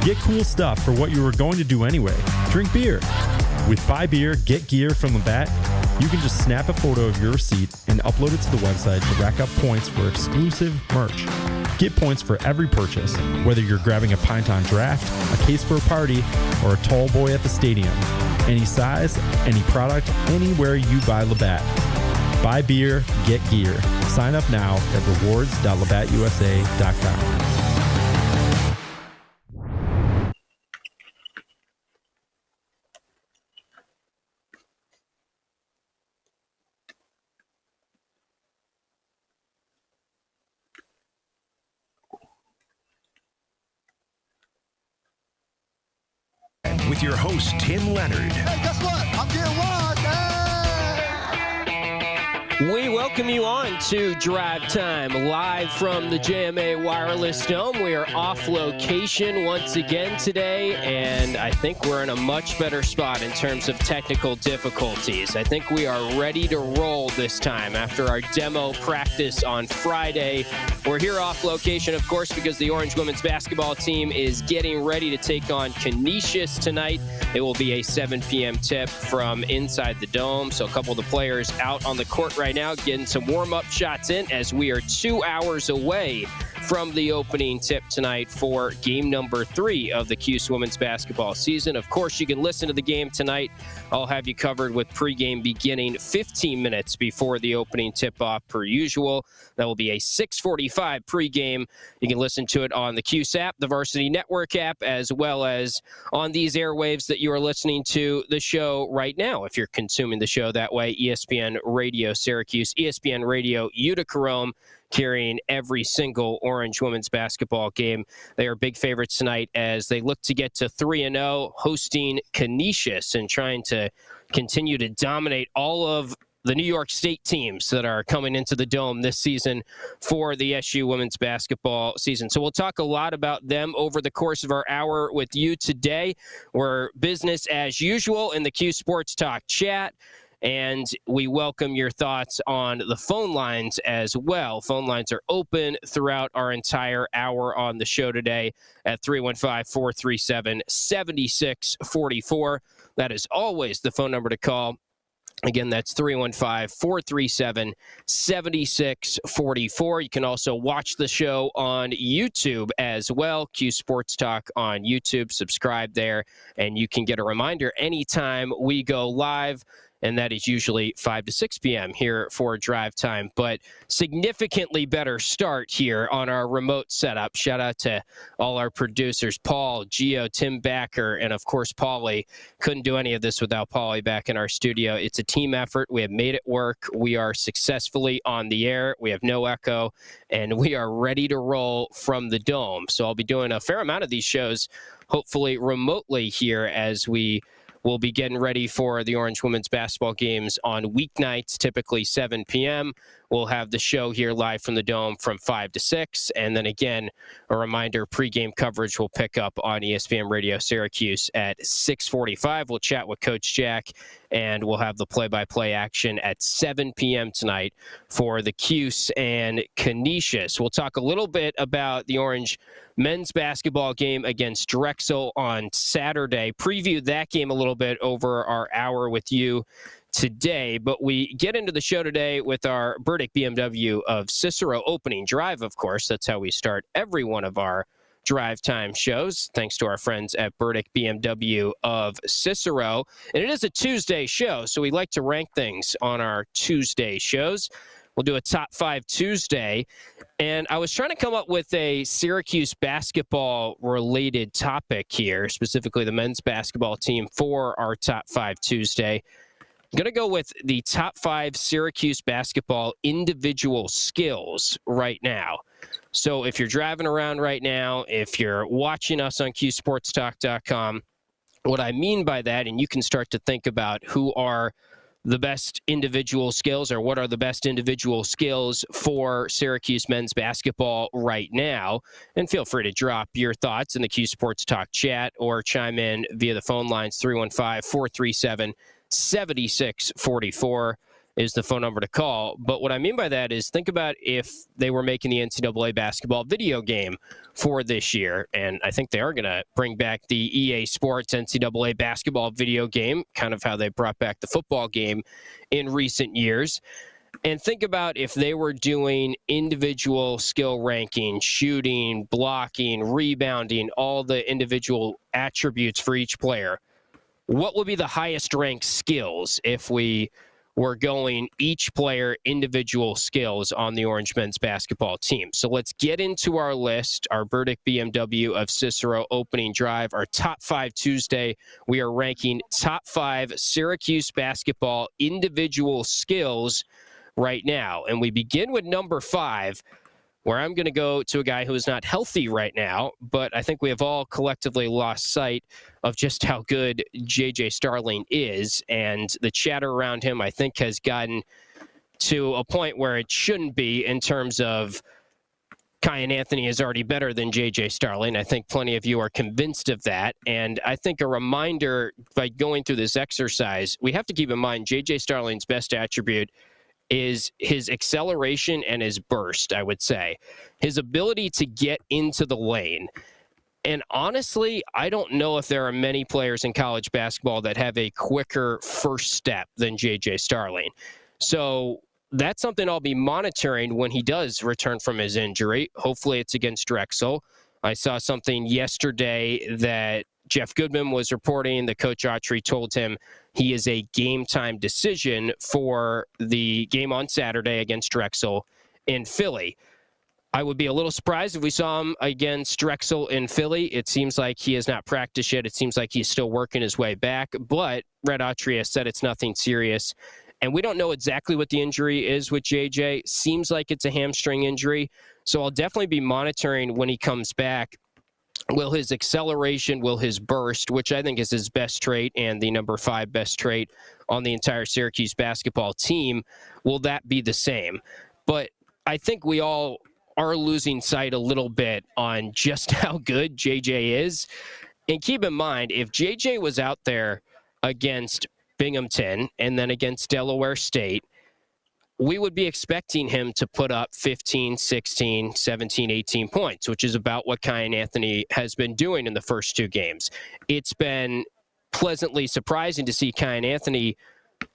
Get cool stuff for what you were going to do anyway. Drink beer. With Buy Beer, Get Gear from Labatt, you can just snap a photo of your receipt and upload it to the website to rack up points for exclusive merch. Get points for every purchase, whether you're grabbing a pint on draft, a case for a party, or a tall boy at the stadium. Any size, any product, anywhere you buy Labatt. Buy beer, get gear. Sign up now at rewards.labattusa.com. With your host, Tim Leonard. Hey, guess what? I'm getting one. Hey! We welcome you on to Drive Time, live from the JMA Wireless Dome. We are off location once again today, and I think we're in a much better spot in terms of technical difficulties. I think we are ready to roll this time after our demo practice on Friday. We're here off location, of course, because the Orange women's basketball team is getting ready to take on Canisius tonight. It will be a 7 p.m. tip from inside the dome, so a couple of the players out on the court right now getting some warm-up shots in as we are 2 hours away from the opening tip tonight for game number 3 of the Cuse women's basketball season. Of course, you can listen to the game tonight. I'll have you covered with pregame beginning 15 minutes before the opening tip-off per usual. That will be a 6:45 pregame. You can listen to it on the Cuse app, the Varsity Network app, as well as on these airwaves that you are listening to the show right now. If you're consuming the show that way, ESPN Radio Syracuse, ESPN Radio Utica, carrying every single Orange women's basketball game. They are big favorites tonight as they look to get to 3-0, hosting Canisius and trying to continue to dominate all of the New York State teams that are coming into the Dome this season for the SU women's basketball season. So we'll talk a lot about them over the course of our hour with you today. We're business as usual in the Q Sports Talk chat. And we welcome your thoughts on the phone lines as well. Phone lines are open throughout our entire hour on the show today at 315-437-7644. That is always the phone number to call. Again, that's 315-437-7644. You can also watch the show on YouTube as well. Q Sports Talk on YouTube. Subscribe there, and you can get a reminder anytime we go live. And that is usually 5 to 6 p.m. here for Drive Time. But significantly better start here on our remote setup. Shout out to all our producers, Paul, Gio, Tim Backer, and, of course, Paulie. Couldn't do any of this without Paulie back in our studio. It's a team effort. We have made it work. We are successfully on the air. We have no echo, and we are ready to roll from the Dome. So I'll be doing a fair amount of these shows, hopefully remotely here as we'll be getting ready for the Orange women's basketball games on weeknights, typically 7 p.m. We'll have the show here live from the Dome from 5 to 6. And then again, a reminder, pregame coverage will pick up on ESPN Radio Syracuse at 6:45. We'll chat with Coach Jack, and we'll have the play-by-play action at 7 p.m. tonight for the Cuse and Canisius. We'll talk a little bit about the Orange men's basketball game against Drexel on Saturday. Preview that game a little bit over our hour with you today, but we get into the show today with our Burdick BMW of Cicero opening drive, of course. That's how we start every one of our Drive Time shows, thanks to our friends at Burdick BMW of Cicero. And it is a Tuesday show, so we like to rank things on our Tuesday shows. We'll do a Top 5 Tuesday. And I was trying to come up with a Syracuse basketball-related topic here, specifically the men's basketball team for our Top 5 Tuesday. I'm going to go with the top 5 Syracuse basketball individual skills right now. So if you're driving around right now, if you're watching us on QSportsTalk.com, what I mean by that, and you can start to think about who are the best individual skills or what are the best individual skills for Syracuse men's basketball right now. And feel free to drop your thoughts in the Q Sports Talk chat or chime in via the phone lines 315-437-7644. is the phone number to call. But what I mean by that is think about if they were making the NCAA basketball video game for this year. And I think they are going to bring back the EA Sports NCAA basketball video game, kind of how they brought back the football game in recent years. And think about if they were doing individual skill ranking, shooting, blocking, rebounding, all the individual attributes for each player. What would be the highest ranked skills if we were going each player individual skills on the Orange men's basketball team? So let's get into our list, our Burdick BMW of Cicero opening drive, our top 5 Tuesday. We are ranking top 5 Syracuse basketball individual skills right now. And we begin with number 5, where I'm going to go to a guy who is not healthy right now, but I think we have all collectively lost sight of just how good J.J. Starling is. And the chatter around him, I think, has gotten to a point where it shouldn't be in terms of Kiyan Anthony is already better than J.J. Starling. I think plenty of you are convinced of that. And I think a reminder by going through this exercise, we have to keep in mind J.J. Starling's best attribute is his acceleration and his burst, I would say. His ability to get into the lane. And honestly, I don't know if there are many players in college basketball that have a quicker first step than J.J. Starling. So that's something I'll be monitoring when he does return from his injury. Hopefully it's against Drexel. I saw something yesterday that Jeff Goodman was reporting that Coach Autry told him he is a game-time decision for the game on Saturday against Drexel in Philly. I would be a little surprised if we saw him against Drexel in Philly. It seems like he has not practiced yet. It seems like he's still working his way back. But Red Autry has said it's nothing serious. And we don't know exactly what the injury is with JJ. Seems like it's a hamstring injury. So I'll definitely be monitoring when he comes back. Will his acceleration, will his burst, which I think is his best trait and the number 5 best trait on the entire Syracuse basketball team, will that be the same? But I think we all are losing sight a little bit on just how good JJ is. And keep in mind, if JJ was out there against Binghamton and then against Delaware State, we would be expecting him to put up 15, 16, 17, 18 points, which is about what Kiyan Anthony has been doing in the first 2 games. It's been pleasantly surprising to see Kiyan Anthony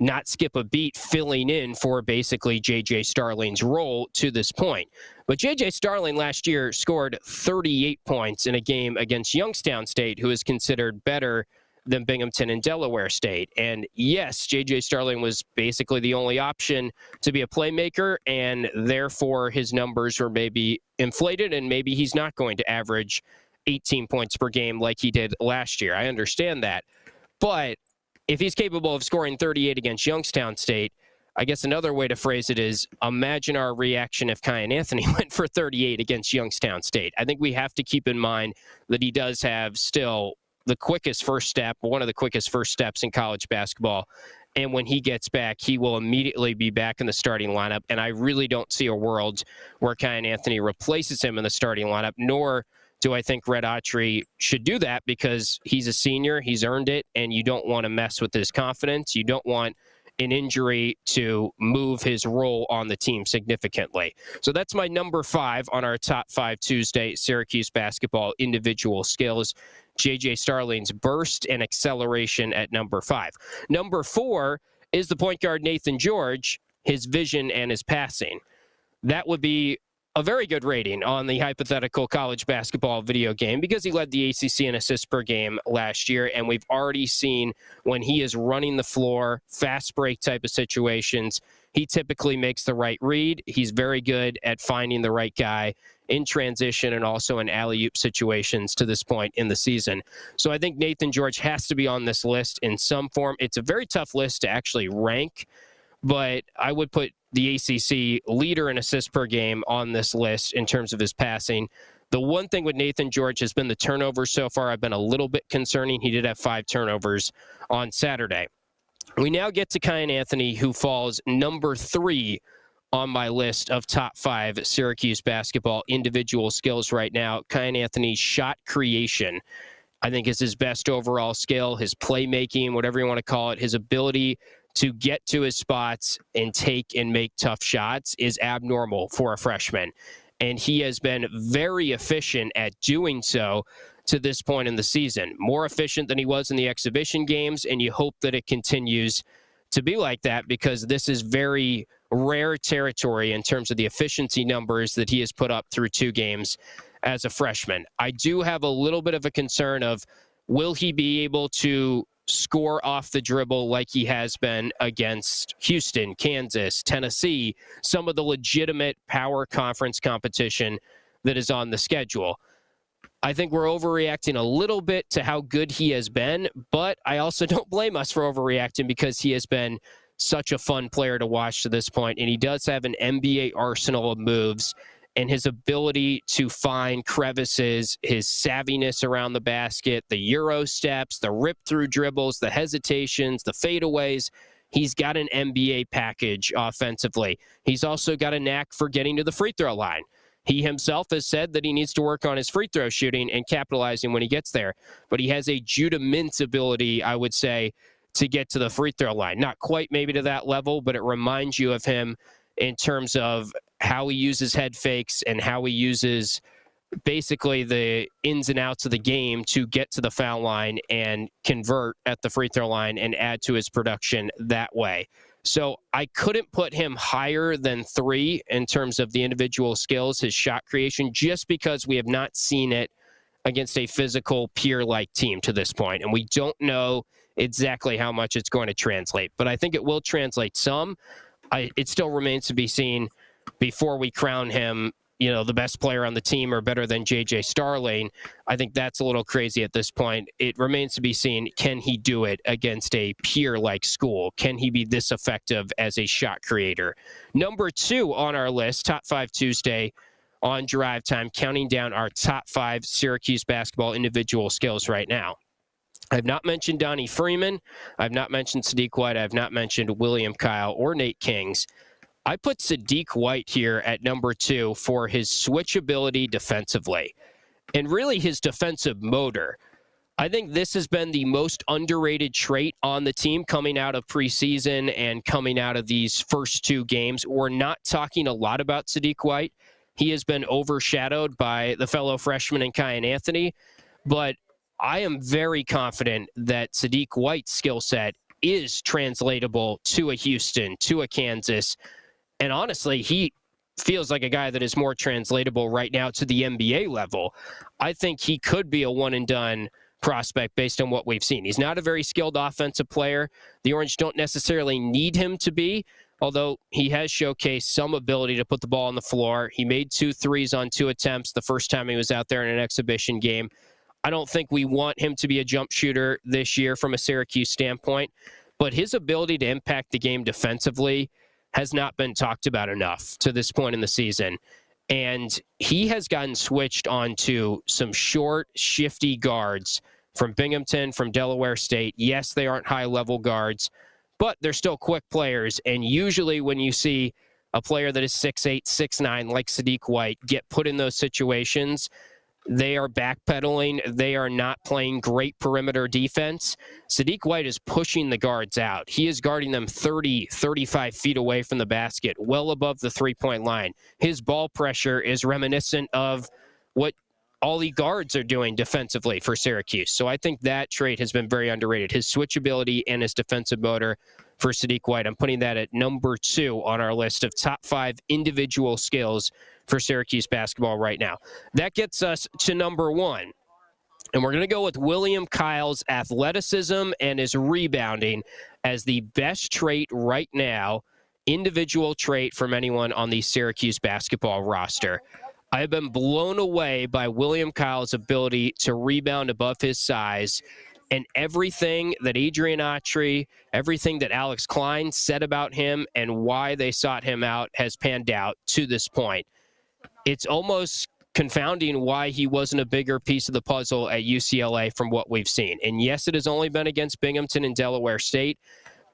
not skip a beat filling in for basically J.J. Starling's role to this point. But J.J. Starling last year scored 38 points in a game against Youngstown State, who is considered better than Binghamton and Delaware State. And yes, J.J. Starling was basically the only option to be a playmaker, and therefore his numbers were maybe inflated, and maybe he's not going to average 18 points per game like he did last year. I understand that. But if he's capable of scoring 38 against Youngstown State, I guess another way to phrase it is, imagine our reaction if Kiyan Anthony went for 38 against Youngstown State. I think we have to keep in mind that he does have still the quickest first step, one of the quickest first steps in college basketball. And when he gets back, he will immediately be back in the starting lineup. And I really don't see a world where Kiyan Anthony replaces him in the starting lineup, nor do I think Red Autry should do that, because he's a senior, he's earned it, and you don't want to mess with his confidence. You don't want an injury to move his role on the team significantly. So that's my number 5 on our top 5 Tuesday Syracuse basketball individual skills. J.J. Starling's burst and acceleration at number 5. Number 4 is the point guard Nathan George, his vision and his passing. That would be a very good rating on the hypothetical college basketball video game, because he led the ACC in assists per game last year, and we've already seen when he is running the floor, fast break type of situations, he typically makes the right read. He's very good at finding the right guy in transition and also in alley-oop situations to this point in the season. So I think Nathan George has to be on this list in some form. It's a very tough list to actually rank, but I would put the ACC leader in assists per game on this list in terms of his passing. The one thing with Nathan George has been the turnovers so far. I've been a little bit concerning. He did have 5 turnovers on Saturday. We now get to Kiyan Anthony, who falls number 3 on my list of top 5 Syracuse basketball individual skills right now. Kiyan Anthony's shot creation, I think, is his best overall skill, his playmaking, whatever you want to call it, his ability to get to his spots and take and make tough shots is abnormal for a freshman. And he has been very efficient at doing so to this point in the season. More efficient than he was in the exhibition games, and you hope that it continues to be like that because this is very rare territory in terms of the efficiency numbers that he has put up through 2 games as a freshman. I do have a little bit of a concern of, will he be able to score off the dribble like he has been against Houston, Kansas, Tennessee, some of the legitimate power conference competition that is on the schedule. I think we're overreacting a little bit to how good he has been, but I also don't blame us for overreacting because he has been such a fun player to watch to this point, and he does have an NBA arsenal of moves, and his ability to find crevices, his savviness around the basket, the Euro steps, the rip-through dribbles, the hesitations, the fadeaways. He's got an NBA package offensively. He's also got a knack for getting to the free throw line. He himself has said that he needs to work on his free throw shooting and capitalizing when he gets there. But he has a Judah Mintz ability, I would say, to get to the free throw line. Not quite maybe to that level, but it reminds you of him in terms of how he uses head fakes and how he uses basically the ins and outs of the game to get to the foul line and convert at the free throw line and add to his production that way. So I couldn't put him higher than 3 in terms of the individual skills, his shot creation, just because we have not seen it against a physical, peer-like team to this point. And we don't know exactly how much it's going to translate. But I think it will translate some. It still remains to be seen before we crown him, the best player on the team or better than J.J. Starling. I think that's a little crazy at this point. It remains to be seen, can he do it against a peer-like school? Can he be this effective as a shot creator? Number 2 on our list, Top 5 Tuesday on Drive Time, counting down our top 5 Syracuse basketball individual skills right now. I've not mentioned Donnie Freeman. I've not mentioned Sadiq White. I've not mentioned William Kyle or Nate Kings. I put Sadiq White here at number 2 for his switchability defensively and really his defensive motor. I think this has been the most underrated trait on the team coming out of preseason and coming out of these first 2 games. We're not talking a lot about Sadiq White. He has been overshadowed by the fellow freshman in Kai and Anthony, but I am very confident that Sadiq White's skill set is translatable to a Houston, to a Kansas. And honestly, he feels like a guy that is more translatable right now to the NBA level. I think he could be a one-and-done prospect based on what we've seen. He's not a very skilled offensive player. The Orange don't necessarily need him to be, although he has showcased some ability to put the ball on the floor. He made 2 threes on 2 attempts the first time he was out there in an exhibition game. I don't think we want him to be a jump shooter this year from a Syracuse standpoint, but his ability to impact the game defensively has not been talked about enough to this point in the season. And he has gotten switched onto some short, shifty guards from Binghamton, from Delaware State. Yes, they aren't high-level guards, but they're still quick players. And usually when you see a player that is 6'8", 6'9", like Sadiq White, get put in those situations, they are backpedaling. They are not playing great perimeter defense. Sadiq White is pushing the guards out. He is guarding them 30, 35 feet away from the basket, well above the three-point line. His ball pressure is reminiscent of what all the guards are doing defensively for Syracuse. So I think that trait has been very underrated. His switchability and his defensive motor for Sadiq White. I'm putting that at number 2 on our list of top 5 individual skills for Syracuse basketball right now. That gets us to number 1. And we're going to go with William Kyle's athleticism and his rebounding as the best trait right now, individual trait from anyone on the Syracuse basketball roster. I have been blown away by William Kyle's ability to rebound above his size, and everything that Adrian Autry, everything that Alex Klein said about him and why they sought him out has panned out to this point. It's almost confounding why he wasn't a bigger piece of the puzzle at UCLA from what we've seen. And yes, it has only been against Binghamton and Delaware State,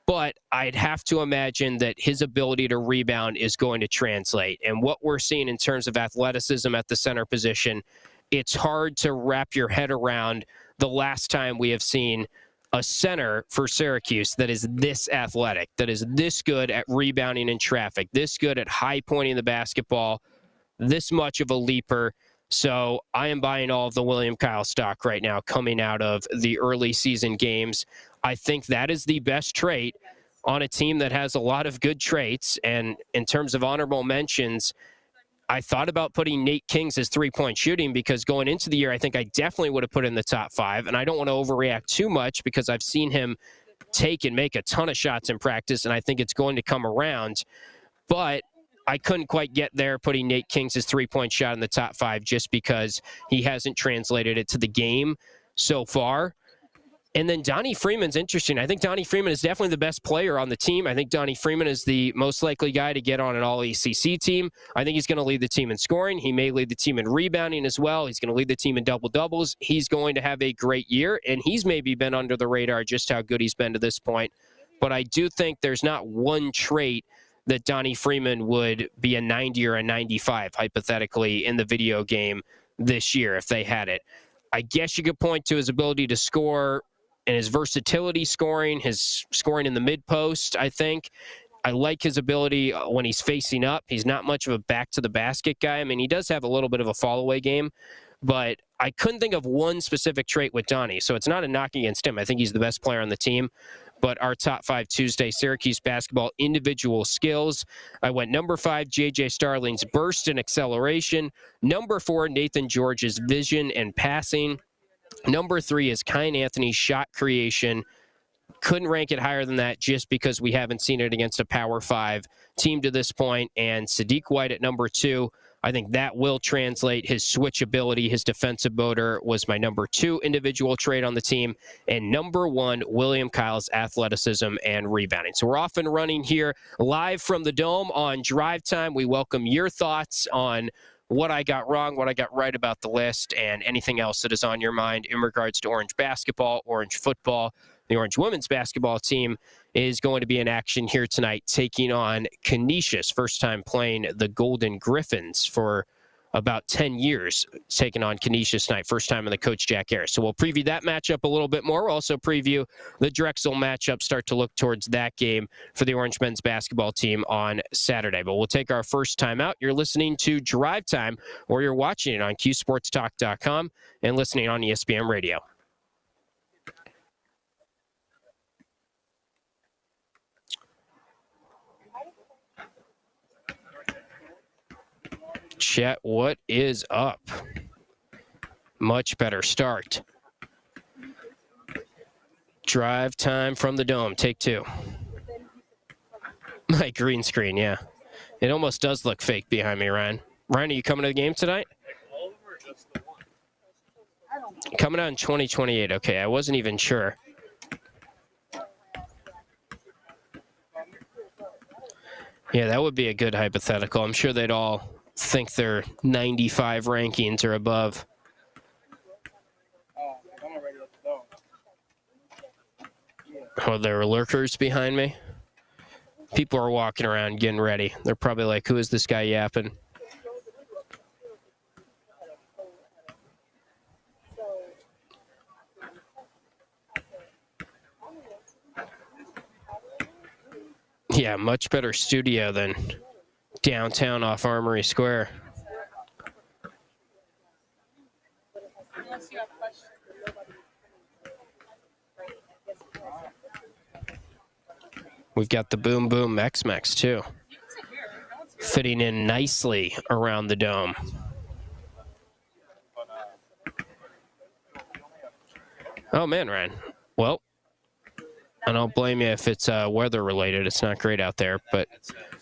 but I'd have to imagine that his ability to rebound is going to translate. And what we're seeing in terms of athleticism at the center position, it's hard to wrap your head around the last time we have seen a center for Syracuse that is this athletic, that is this good at rebounding in traffic, this good at high pointing the basketball, this much of a leaper. So I am buying all of the William Kyle stock right now coming out of the early season games. I think that is the best trait on a team that has a lot of good traits. And in terms of honorable mentions, I thought about putting Nate King's three-point shooting because going into the year, I think I definitely would have put in the top 5. And I don't want to overreact too much because I've seen him take and make a ton of shots in practice, and I think it's going to come around. But I couldn't quite get there putting Nate King's three-point shot in the top 5 just because he hasn't translated it to the game so far. And then Donnie Freeman's interesting. I think Donnie Freeman is definitely the best player on the team. I think Donnie Freeman is the most likely guy to get on an all-ACC team. I think he's going to lead the team in scoring. He may lead the team in rebounding as well. He's going to lead the team in double-doubles. He's going to have a great year, and he's maybe been under the radar just how good he's been to this point. But I do think there's not one trait that Donnie Freeman would be a 90 or a 95, hypothetically, in the video game this year if they had it. I guess you could point to his ability to score and his versatility scoring, his scoring in the mid-post, I think. I like his ability when he's facing up. He's not much of a back-to-the-basket guy. I mean, he does have a little bit of a fall-away game, but I couldn't think of one specific trait with Donnie, so it's not a knock against him. I think he's the best player on the team. But our top 5 Tuesday, Syracuse basketball individual skills. I went number 5, J.J. Starling's burst and acceleration. Number 4, Nathan George's vision and passing. Number 3 is Kyan Anthony's shot creation. Couldn't rank it higher than that just because we haven't seen it against a Power 5 team to this point. And Sadiq White at number 2. I think that will translate. His switchability, his defensive motor was my number 2 individual trait on the team. And number 1, William Kyle's athleticism and rebounding. So we're off and running here live from the Dome on Drive Time. We welcome your thoughts on what I got wrong, what I got right about the list, and anything else that is on your mind in regards to Orange basketball, Orange football. The Orange women's basketball team is going to be in action here tonight, taking on Canisius. First time playing the Golden Griffins for about 10 years, taking on Canisius tonight. First time in the Coach Jack era. So we'll preview that matchup a little bit more. We'll also preview the Drexel matchup, start to look towards that game for the Orange men's basketball team on Saturday. But we'll take our first time out. You're listening to Drive Time, or you're watching it on QSportsTalk.com and listening on ESPN Radio. Chet, what is up? Much better start. Drive Time from the Dome, take 2. My green screen, yeah. It almost does look fake behind me, Ryan. Ryan, are you coming to the game tonight? Coming out in 2028. Okay, I wasn't even sure. Yeah, that would be a good hypothetical. I'm sure they'd all think their 95 rankings or above. Oh, there are lurkers behind me. People are walking around getting ready. They're probably like, who is this guy yapping? Yeah, much better studio than downtown off Armory Square. We've got the Boom Boom Mex too, fitting in nicely around the Dome. Oh man, Ryan. Well, I don't blame you if it's weather related. It's not great out there, but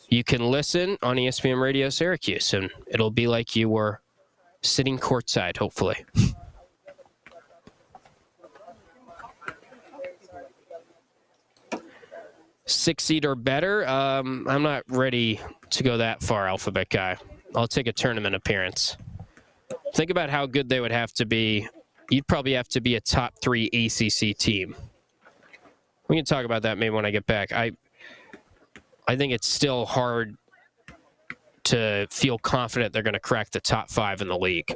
you can listen on ESPN Radio Syracuse, and it'll be like you were sitting courtside, hopefully. Six seed or better. I'm not ready to go that far, Alphabet Guy. I'll take a tournament appearance. Think about how good they would have to be. You'd probably have to be a top 3 ACC team. We can talk about that maybe when I get back. I think it's still hard to feel confident they're going to crack the top 5 in the league.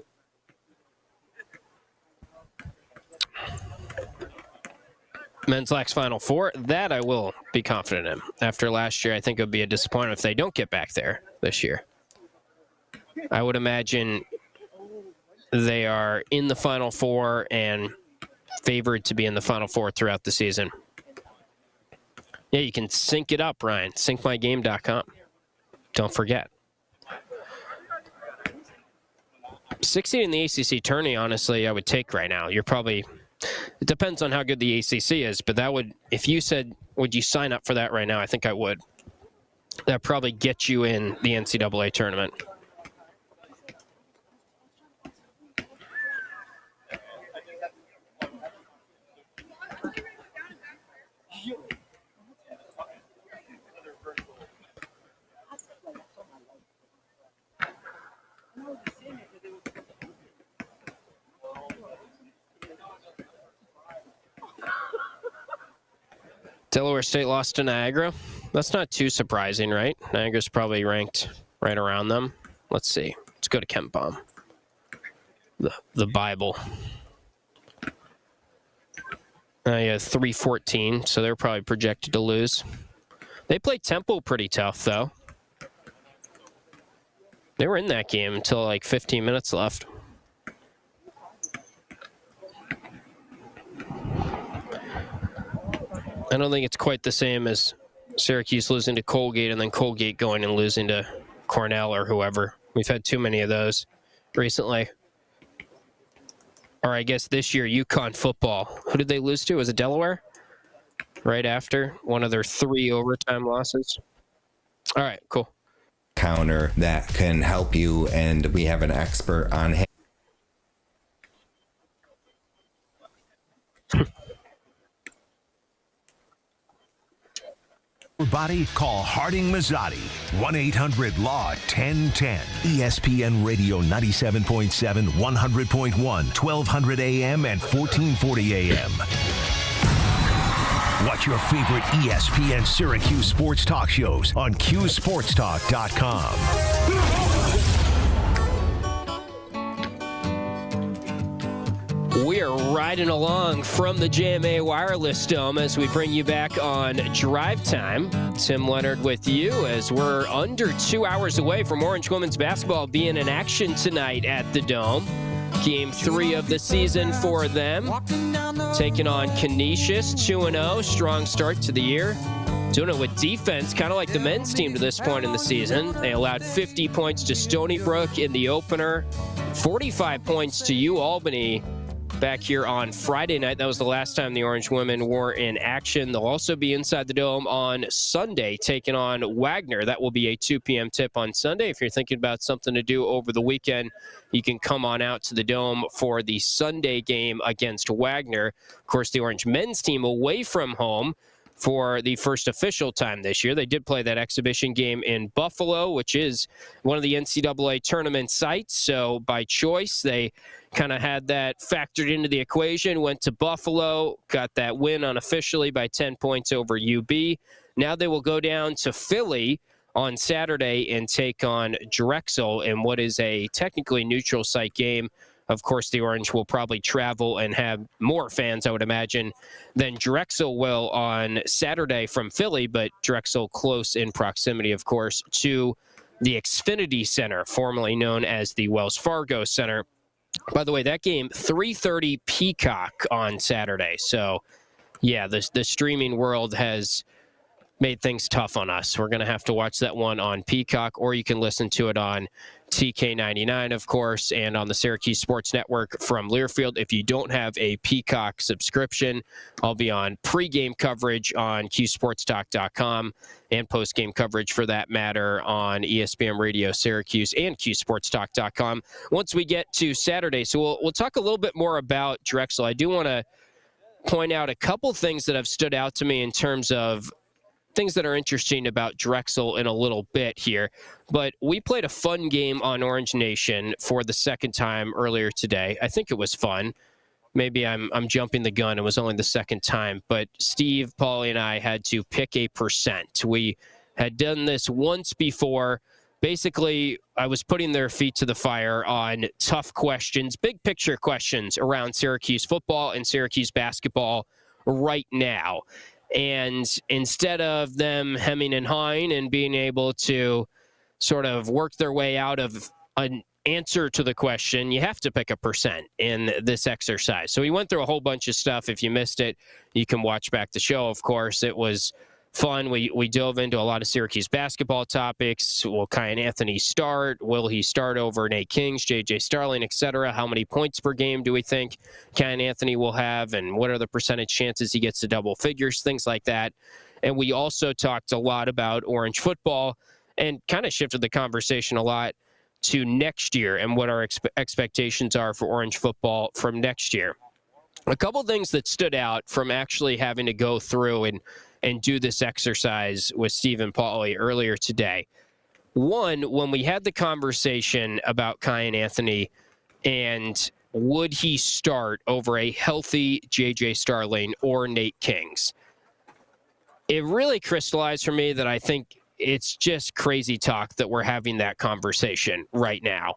Men's Lax Final Four, that I will be confident in. After last year, I think it would be a disappointment if they don't get back there this year. I would imagine they are in the Final Four and favored to be in the Final Four throughout the season. Yeah, you can sync it up, Ryan. Syncmygame.com. Don't forget. 16 in the ACC tourney, honestly, I would take right now. You're probably... It depends on how good the ACC is, but that would... If you said, would you sign up for that right now? I think I would. That probably gets you in the NCAA tournament. Delaware State lost to Niagara. That's not too surprising, right? Niagara's probably ranked right around them. Let's see. Let's go to Kent Bomb. The Bible. Yeah, 3-14, so they're probably projected to lose. They played Temple pretty tough, though. They were in that game until like 15 minutes left. I don't think it's quite the same as Syracuse losing to Colgate and then Colgate going and losing to Cornell or whoever. We've had too many of those recently. Or I guess this year, UConn football. Who did they lose to? Was it Delaware? Right after one of their 3 overtime losses. All right, cool. Counter that can help you, and we have an expert on hand. Body, call Harding Mazzotti. 1-800-LAW-1010. ESPN Radio 97.7, 100.1, 1200 AM and 1440 AM. Watch your favorite ESPN Syracuse sports talk shows on QSportsTalk.com. We are riding along from the JMA Wireless Dome as we bring you back on Drive Time. Tim Leonard with you as we're under 2 hours away from Orange women's basketball being in action tonight at the Dome. Game 3 of the season for them. Taking on Canisius, 2-0. Strong start to the year. Doing it with defense, kind of like the men's team to this point in the season. They allowed 50 points to Stony Brook in the opener. 45 points to UAlbany back here on Friday night. That was the last time the Orange women were in action. They'll also be inside the Dome on Sunday, taking on Wagner. That will be a 2 p.m. tip on Sunday. If you're thinking about something to do over the weekend, you can come on out to the Dome for the Sunday game against Wagner. Of course, the Orange men's team away from home for the first official time this year. They did play that exhibition game in Buffalo, which is one of the NCAA tournament sites. So by choice, they kind of had that factored into the equation, went to Buffalo, got that win unofficially by 10 points over UB. Now they will go down to Philly on Saturday and take on Drexel in what is a technically neutral site game. Of course, the Orange will probably travel and have more fans, I would imagine, than Drexel will on Saturday from Philly, but Drexel close in proximity, of course, to the Xfinity Center, formerly known as the Wells Fargo Center. By the way, that game, 3:30 Peacock on Saturday. So, yeah, the streaming world has made things tough on us. We're going to have to watch that one on Peacock, or you can listen to it on TK99, of course, and on the Syracuse Sports Network from Learfield. If you don't have a Peacock subscription, I'll be on pregame coverage on QSportsTalk.com and postgame coverage, for that matter, on ESPN Radio Syracuse and QSportsTalk.com once we get to Saturday. So we'll talk a little bit more about Drexel. I do want to point out a couple things that have stood out to me in terms of things that are interesting about Drexel in a little bit here. But we played a fun game on Orange Nation for the second time earlier today. I think it was fun. Maybe I'm jumping the gun. It was only the second time. But Steve, Paulie, and I had to pick a percent. We had done this once before. Basically, I was putting their feet to the fire on tough questions, big picture questions around Syracuse football and Syracuse basketball right now. And instead of them hemming and hawing and being able to sort of work their way out of an answer to the question, you have to pick a percent in this exercise. So we went through a whole bunch of stuff. If you missed it, you can watch back the show, of course. It was fun. We dove into a lot of Syracuse basketball topics. Will Kyan Anthony start? Will he start over Nate Kings, J.J. Starling, etc.? How many points per game do we think Kyan Anthony will have? And what are the percentage chances he gets to double figures? Things like that. And we also talked a lot about Orange football and kind of shifted the conversation a lot to next year and what our expectations are for Orange football from next year. A couple things that stood out from actually having to go through and do this exercise with Stephen Pauly earlier today. One, when we had the conversation about Kyan Anthony and would he start over a healthy J.J. Starling or Nate Kings, it really crystallized for me that I think it's just crazy talk that we're having that conversation right now.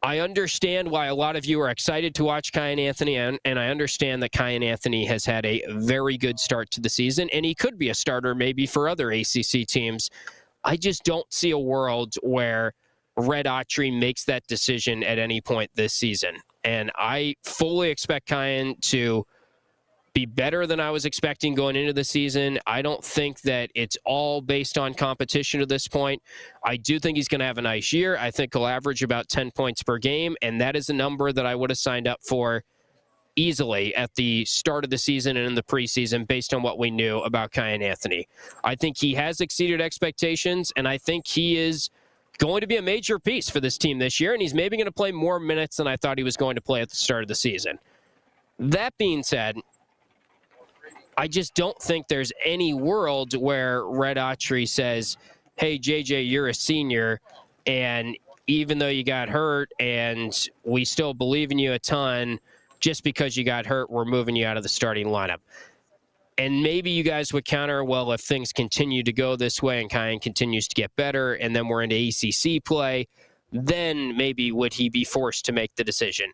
I understand why a lot of you are excited to watch Kyan Anthony, and I understand that Kyan Anthony has had a very good start to the season, and he could be a starter maybe for other ACC teams. I just don't see a world where Red Autry makes that decision at any point this season. And I fully expect Kyan to be better than I was expecting going into the season. I don't think that it's all based on competition at this point. I do think he's going to have a nice year. I think he'll average about 10 points per game, and that is a number that I would have signed up for easily at the start of the season and in the preseason based on what we knew about Kyan Anthony. I think he has exceeded expectations, and I think he is going to be a major piece for this team this year, and he's maybe going to play more minutes than I thought he was going to play at the start of the season. That being said, I just don't think there's any world where Red Autry says, hey, JJ, you're a senior, and even though you got hurt and we still believe in you a ton, just because you got hurt, we're moving you out of the starting lineup. And maybe you guys would counter, well, if things continue to go this way and Kyan continues to get better and then we're into ACC play, then maybe would he be forced to make the decision?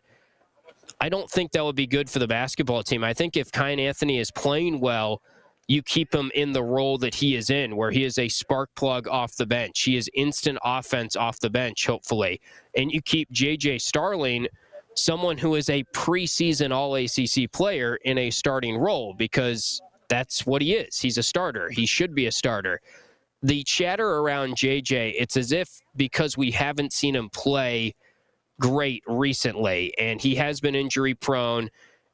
I don't think that would be good for the basketball team. I think if Kyan Anthony is playing well, you keep him in the role that he is in, where he is a spark plug off the bench. He is instant offense off the bench, hopefully. And you keep J.J. Starling, someone who is a preseason All-ACC player, in a starting role, because that's what he is. He's a starter. He should be a starter. The chatter around JJ, it's as if because we haven't seen him play great recently, and he has been injury prone,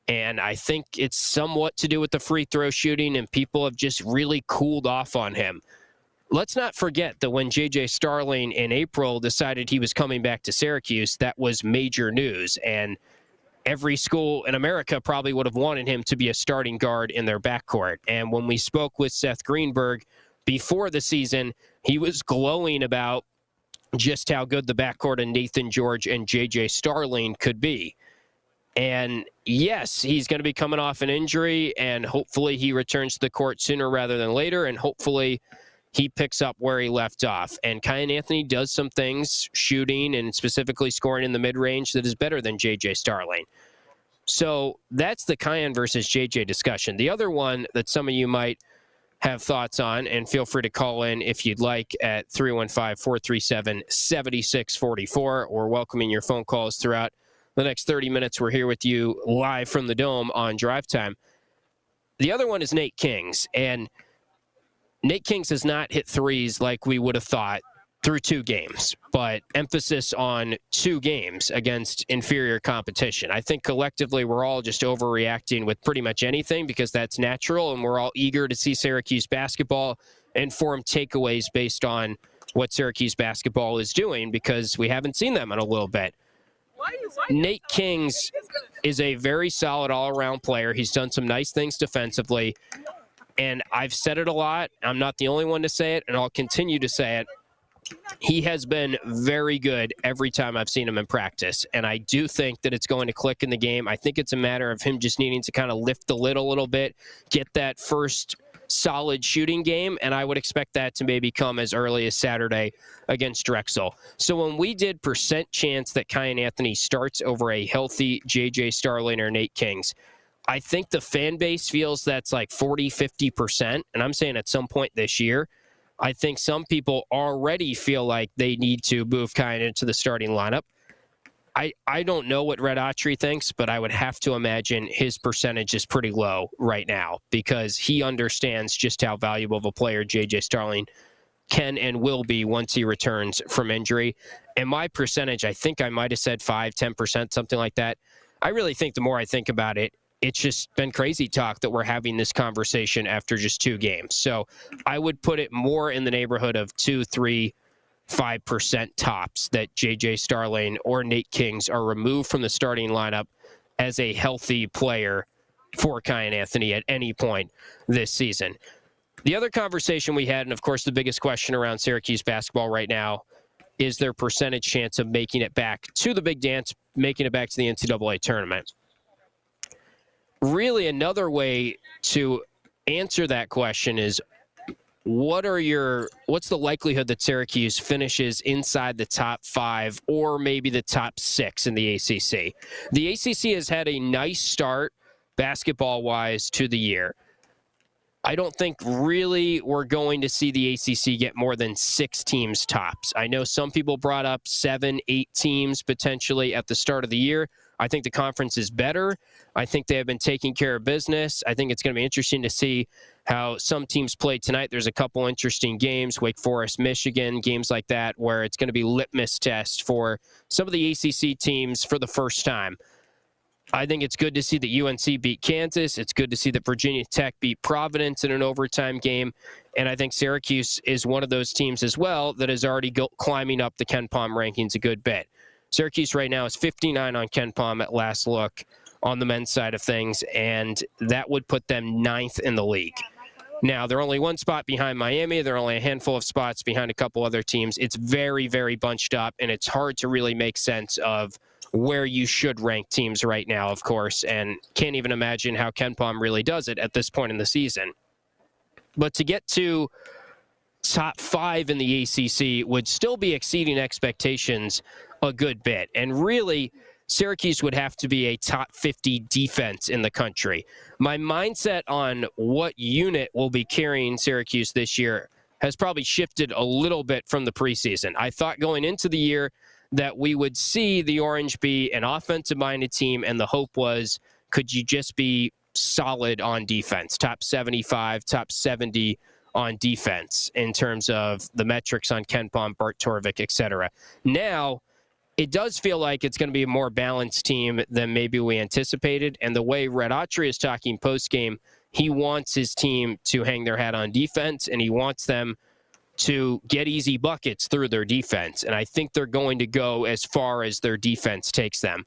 and I think it's somewhat to do with the free throw shooting, and people have just really cooled off on him. Let's not forget that when J.J. Starling in April decided he was coming back to Syracuse, that was major news, and every school in America probably would have wanted him to be a starting guard in their backcourt. And when we spoke with Seth Greenberg before the season, he was glowing about just how good the backcourt of Nathan George and J.J. Starling could be. And yes, he's going to be coming off an injury, and hopefully he returns to the court sooner rather than later, and hopefully he picks up where he left off. And Kyan Anthony does some things, shooting and specifically scoring in the mid-range, that is better than J.J. Starling. So that's the Kyan versus J.J. discussion. The other one that some of you might have thoughts on, and feel free to call in if you'd like at 315-437-7644. We're welcoming your phone calls throughout the next 30 minutes. We're here with you live from the Dome on Drive Time. The other one is Nate Kings, and Nate Kings has not hit threes like we would have thought through 2 games, but emphasis on 2 games against inferior competition. I think collectively we're all just overreacting with pretty much anything because that's natural, and we're all eager to see Syracuse basketball and form takeaways based on what Syracuse basketball is doing because we haven't seen them in a little bit. Nate Kings is a very solid all-around player. He's done some nice things defensively, and I've said it a lot. I'm not the only one to say it, and I'll continue to say it. He has been very good every time I've seen him in practice, and I do think that it's going to click in the game. I think it's a matter of him just needing to kind of lift the lid a little bit, get that first solid shooting game, and I would expect that to maybe come as early as Saturday against Drexel. So when we did percent chance that Kyan Anthony starts over a healthy J.J. Starling or Nate Kings, I think the fan base feels that's like 40, 50%. And I'm saying at some point this year, I think some people already feel like they need to move Kyan into the starting lineup. I don't know what Red Autry thinks, but I would have to imagine his percentage is pretty low right now because he understands just how valuable of a player J.J. Starling can and will be once he returns from injury. And my percentage, I think I might have said 5, 10%, something like that. I really think the more I think about it, it's just been crazy talk that we're having this conversation after just 2 games. So I would put it more in the neighborhood of 2, 3, 5% tops that J.J. Starling or Nate Kings are removed from the starting lineup as a healthy player for Kyan Anthony at any point this season. The other conversation we had, and of course the biggest question around Syracuse basketball right now, is their percentage chance of making it back to the big dance, making it back to the NCAA tournament. Really, another way to answer that question is, what's the likelihood that Syracuse finishes inside the top 5 or maybe the top 6 in the ACC? The ACC has had a nice start basketball-wise to the year. I don't think really we're going to see the ACC get more than 6 teams tops. I know some people brought up 7, 8 teams potentially at the start of the year. I think the conference is better. I think they have been taking care of business. I think it's going to be interesting to see how some teams play tonight. There's a couple interesting games, Wake Forest, Michigan, games like that, where it's going to be litmus test for some of the ACC teams for the first time. I think it's good to see that UNC beat Kansas. It's good to see that Virginia Tech beat Providence in an overtime game. And I think Syracuse is one of those teams as well that is already climbing up the KenPom rankings a good bit. Syracuse right now is 59 on KenPom at last look on the men's side of things, and that would put them 9th in the league. Now, they're only 1 spot behind Miami. They're only a handful of spots behind a couple other teams. It's very, very bunched up, and it's hard to really make sense of where you should rank teams right now, of course, and can't even imagine how KenPom really does it at this point in the season. But to get to top 5 in the ACC would still be exceeding expectations a good bit. And really, Syracuse would have to be a top 50 defense in the country. My mindset on what unit will be carrying Syracuse this year has probably shifted a little bit from the preseason. I thought going into the year that we would see the Orange be an offensive-minded team, and the hope was, could you just be solid on defense, top 75, top 70 on defense in terms of the metrics on KenPom, Bart Torvik, etc. Now, it does feel like it's going to be a more balanced team than maybe we anticipated. And the way Red Autry is talking post-game, he wants his team to hang their hat on defense, and he wants them to get easy buckets through their defense. And I think they're going to go as far as their defense takes them.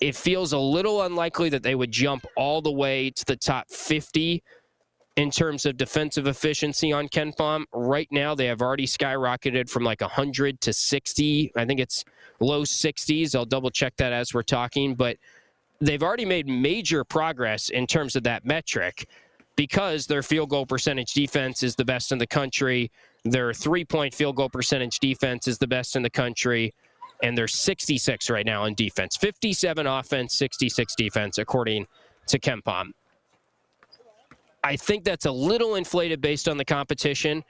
It feels a little unlikely that they would jump all the way to the top 50 in terms of defensive efficiency on KenPom. Right now, they have already skyrocketed from like 100 to 60. I think it's low 60s. I'll double check that as we're talking, but they've already made major progress in terms of that metric because their field goal percentage defense is the best in the country. Their 3-point field goal percentage defense is the best in the country, and they're 66 right now in defense. 57 offense, 66 defense, according to KenPom. I think that's a little inflated based on the competition.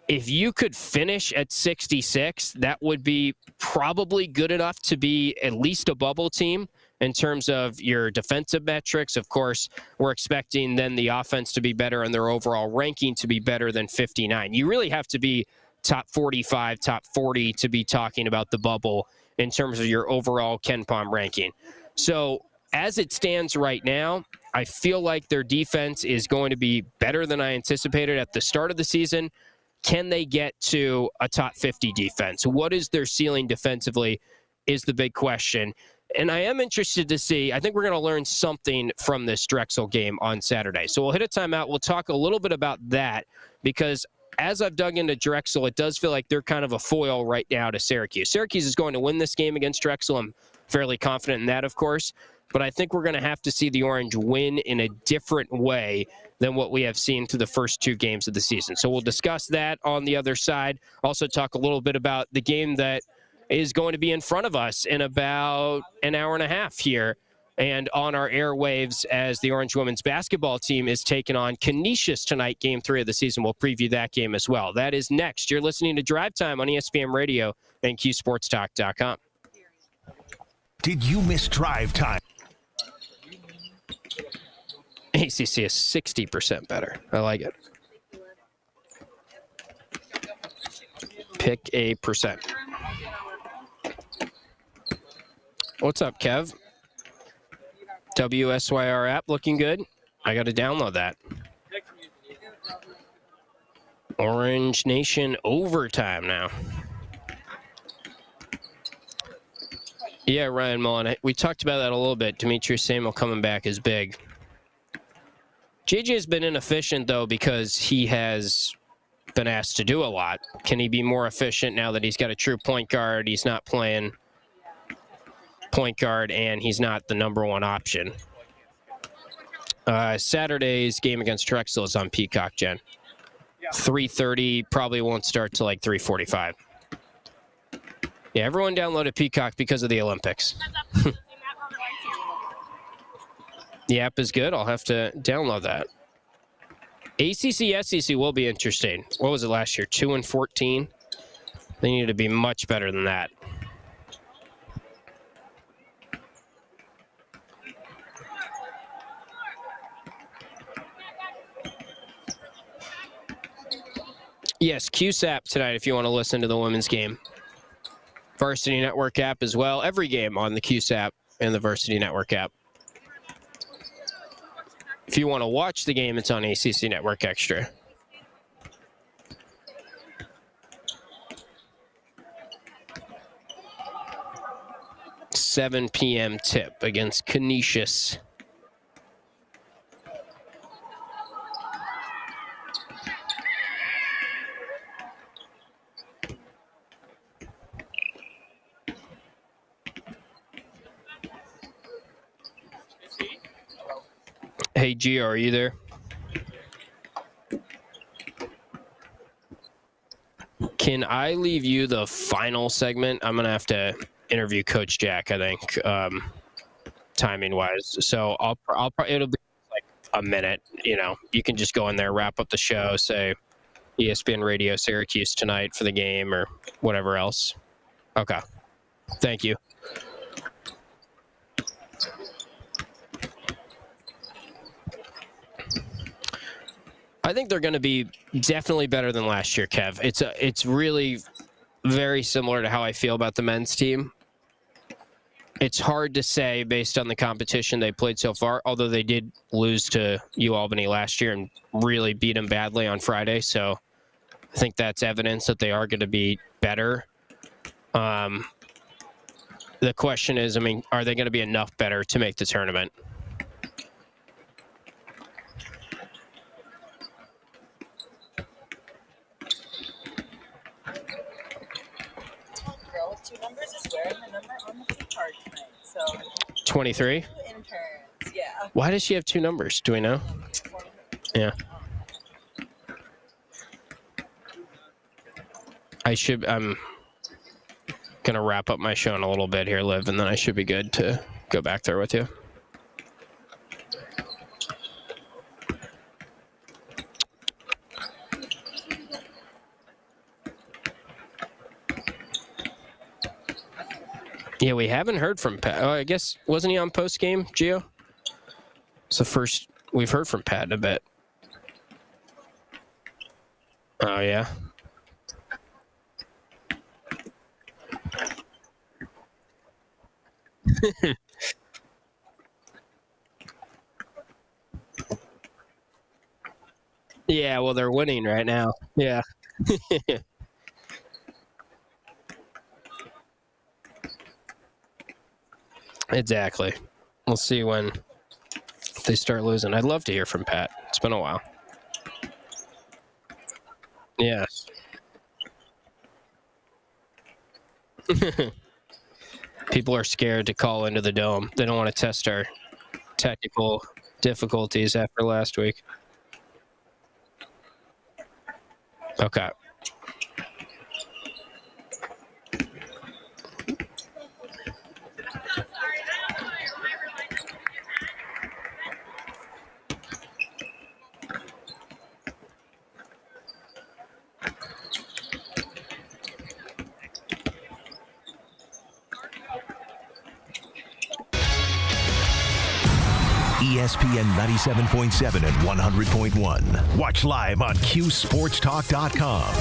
If you could finish at 66, that would be probably good enough to be at least a bubble team in terms of your defensive metrics. Of course, we're expecting then the offense to be better and their overall ranking to be better than 59. You really have to be top 45, top 40 to be talking about the bubble in terms of your overall KenPom ranking. So as it stands right now, I feel like their defense is going to be better than I anticipated at the start of the season. Can they get to a top 50 defense? What is their ceiling defensively is the big question. And I am interested to see, I think we're going to learn something from this Drexel game on Saturday. So we'll hit a timeout. We'll talk a little bit about that because as I've dug into Drexel, it does feel like they're kind of a foil right now to Syracuse. Syracuse is going to win this game against Drexel. I'm fairly confident in that, of course. But I think we're going to have to see the Orange win in a different way than what we have seen through the first 2 games of the season. So we'll discuss that on the other side. Also talk a little bit about the game that is going to be in front of us in about an hour and a half here and on our airwaves as the Orange women's basketball team is taking on Canisius tonight, Game 3 of the season. We'll preview that game as well. That is next. You're listening to Drive Time on ESPN Radio and QSportsTalk.com. Did you miss Drive Time? ACC is 60% better. I like it. Pick a percent. What's up, Kev? WSYR app looking good. I got to download that. Orange Nation overtime now. Yeah, Ryan Mullen. We talked about that a little bit. Demetrius Samuel coming back is big. JJ has been inefficient, though, because he has been asked to do a lot. Can he be more efficient now that he's got a true point guard? He's not playing point guard, and he's not the number one option. Saturday's game against Drexel is on Peacock, Jen. 3:30, probably won't start till like 3:45. Yeah, everyone downloaded Peacock because of the Olympics. The app is good. I'll have to download that. ACC, SEC will be interesting. What was it last year? 2-14? They need to be much better than that. Yes, QSAP tonight if you want to listen to the women's game. Varsity Network app as well. Every game on the QSAP and the Varsity Network app. If you want to watch the game, it's on ACC Network Extra. $7 p.m. tip against Canisius. Hey, Gio, are you there? Can I leave you the final segment? I'm going to have to interview Coach Jack, I think, timing-wise. So it'll be like a minute, you know. You can just go in there, wrap up the show, say ESPN Radio Syracuse tonight for the game or whatever else. Okay. Thank you. I think they're going to be definitely better than last year, Kev. It's really very similar to how I feel about the men's team. It's hard to say based on the competition they played so far, although they did lose to UAlbany last year and really beat them badly on Friday. So I think that's evidence that they are going to be better. The question is, I mean, are they going to be enough better to make the tournament? Girl with two numbers is wearing the number on the card tonight. So 23? interns, yeah. Why does she have two numbers? Do we know? Yeah. I'm going to wrap up my show in a little bit here, Liv, and then I should be good to go back there with you. Yeah, we haven't heard from Pat. Oh, I guess, wasn't he on post game, Gio? It's the first we've heard from Pat in a bit. Oh, yeah. Yeah, well, they're winning right now. Yeah. Exactly. We'll see when they start losing. I'd love to hear from Pat. It's been a while. Yes. People are scared to call into the dome. They don't want to test our technical difficulties after last week. Okay. ESPN 97.7 and 100.1. Watch live on QSportsTalk.com.